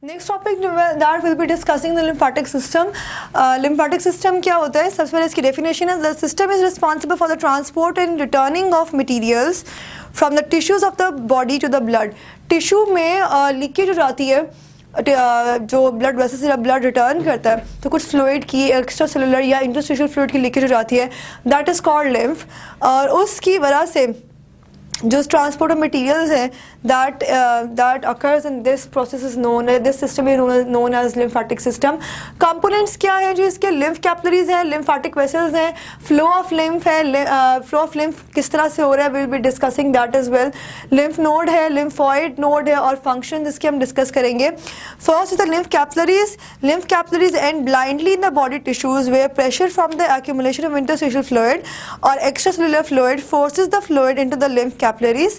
Next topic that will be discussing the lymphatic system. Lymphatic system क्या होता है? सबसे पहले इसकी डेफिनेशन है, the system is responsible for the transport and returning of materials from the tissues of the body to the blood. Tissue में leakage हो जाती है, जो ब्लड वेसल से ब्लड रिटर्न करता है तो कुछ फ्लूइड की एक्स्ट्रा सेलुलर या इंटरस्टिशियल फ्लूइड की लीकेज हो जाती है, दैट इज़ कॉल्ड लिम्फ। और उसकी वजह से जो ट्रांसपोर्ट ऑफ मटीरियल्स है that occurs in this process is known, this system is known as lymphatic system। Components क्या है? जो इसके लिम्फ कैपिलरीज हैं, लिम्फेटिक वेसल्स हैं, फ्लो ऑफ लिम्फ है, फ्लो ऑफ लिम्फ किस तरह से हो रहा है, will be discussing that is well. Lymph node है, लिम्फॉइड नोड है और फंक्शन इसके हम डिस्कस करेंगे। First is the lymph capillaries. Lymph capillaries end blindly in the body tissues where pressure from the accumulation of interstitial fluid or extracellular fluid forces the fluid into the lymph capillaries,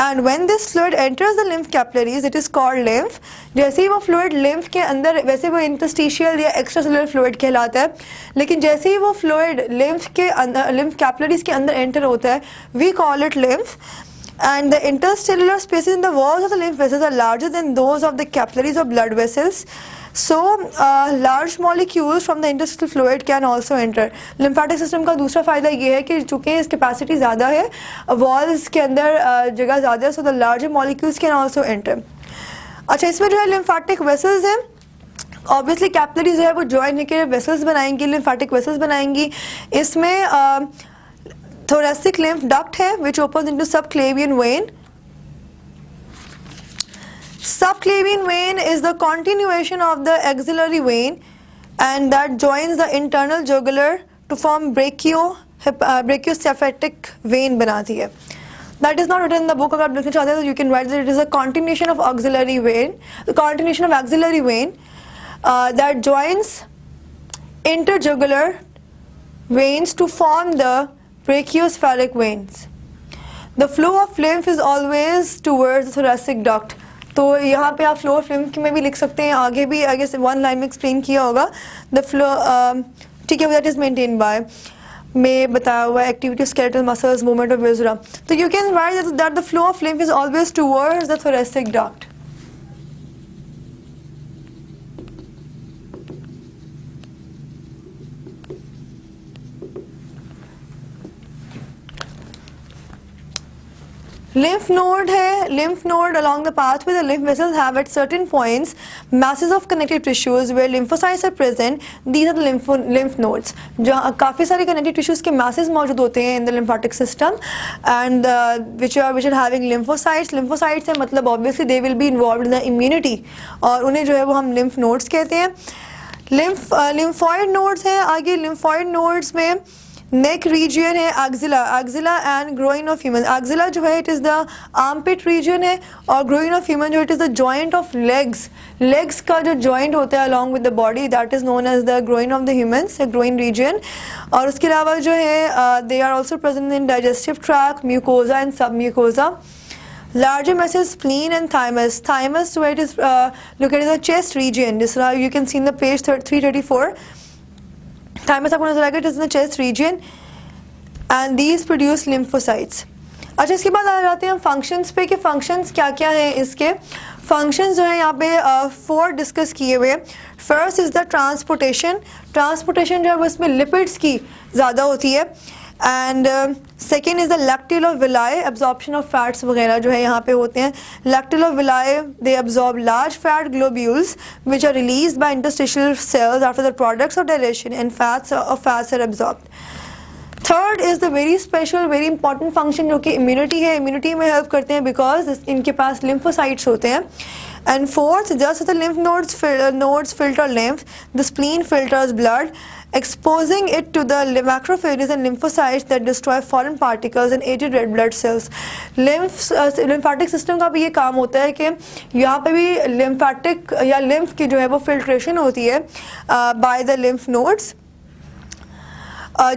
and when this fluid enters the lymph capillaries it is called lymph। जैसे ही वो fluid lymph के अंदर, वैसे वो interstitial या extracellular fluid कहलाता है, लेकिन जैसे ही वो fluid lymph के अंदर, lymph capillaries के अंदर enter होता है, we call it lymph। And the interstellar spaces in the walls of the lymph vessels are larger than those of the capillaries of blood vessels, so large molecules from the interstitial fluid can also enter। lymphatic system का दूसरा फ़ायदा ये है कि चूँकि इस capacity ज़्यादा है, वॉल्स के अंदर जगह ज़्यादा है, so the larger molecules can also enter। अच्छा, इसमें जो है lymphatic vessels हैं, ऑब्वियसली कैपिलरी जो है वो ज्वाइन होकर वेसल्स बनाएंगी, लिम्फेटिक वेसल्स बनाएंगी। इसमें thoracic lymph duct है which opens into subclavian vein। Subclavian vein is the continuation of the axillary vein and that joins the internal jugular to form brachiocephalic vein बनाती है। That is not written in the book। अगर आप लिखना चाहते हैं तो you can write that it is a continuation of auxiliary vein, the continuation of axillary vein that joins interjugular veins to form the brachiocephalic veins। The flow of lymph is always towards the thoracic duct। तो यहाँ पे आप flow of lymph में भी लिख सकते हैं, आगे भी आगे से वन लाइन में एक्सप्लेन किया होगा। द फ्लो, ठीक है, दैट इज मेंटेन बाय में बताया हुआ है activity of skeletal muscles, movement of viscera. तो you can write that the flow of lymph is always towards the thoracic duct। lymph node है, lymph node along the pathway the lymph vessels have at certain points masses of connective tissues where lymphocytes are present, these are the lymph nodes। जहाँ काफ़ी सारे connective tissues के masses मौजूद होते हैं in the lymphatic system and which are having lymphocytes। lymphocytes है मतलब obviously they will be involved in the immunity और उन्हें जो है वो हम lymph nodes कहते हैं। lymphoid nodes हैं आगे। lymphoid nodes में नेक रीजन है, axilla and groin of human. Axilla जो है it is the armpit region है और ग्रोइन ऑफ ह्यूमन जो it is the joint of legs का जो जॉइंट होता है along with the body, that is known as the groin of the humans, groin region. और उसके अलावा जो है they are also present in digestive tract, mucosa and submucosa. Larger masses spleen and thymus। Thymus where it is located in the chest region, this you can see in the page 334। thymus आपको नजर आएगा, it is in the chest region and these produce lymphocytes। अच्छा, इसके बाद आ जाते हैं हम functions पे कि फंक्शंस क्या क्या हैं। इसके फंक्शंस जो है यहाँ पे 4 डिस्कस किए हुए। First is the transportation. Transportation जो है वो इसमें लिपिड्स की ज़्यादा होती है and second is the lacteal of villi, absorption of fats वगैरह जो है यहाँ पे होते हैं। Lacteal of villi they absorb large fat globules which are release by interstitial cells after the products of digestion and fats are absorbed. Third is the very special very important function जो कि immunity है। Immunity में help करते हैं because इनके पास lymphocytes होते हैं। And fourth, just the lymph nodes filter lymph, the spleen filters blood, exposing it to the macrophages and lymphocytes that destroy foreign particles and aged red blood cells। lymphatic system का भी ये काम होता है कि यहाँ पे भी lymphatic या lymph की जो है वो filtration होती है by the lymph nodes,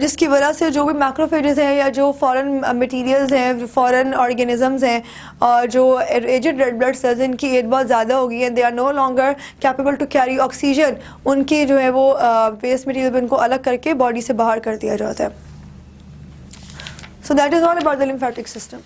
जिसकी वजह से जो भी मैक्रोफेजेस हैं या जो फॉरेन मटेरियल्स हैं, फॉरेन ऑर्गेनिजम्स हैं और जो एजेड रेड ब्लड सेल्स, इनकी एज बहुत ज़्यादा हो गई है, they are no longer capable to carry oxygen, उनकी जो है वो वेस्ट मटेरियल उनको अलग करके बॉडी से बाहर कर दिया जाता है। So that is all about the lymphatic system.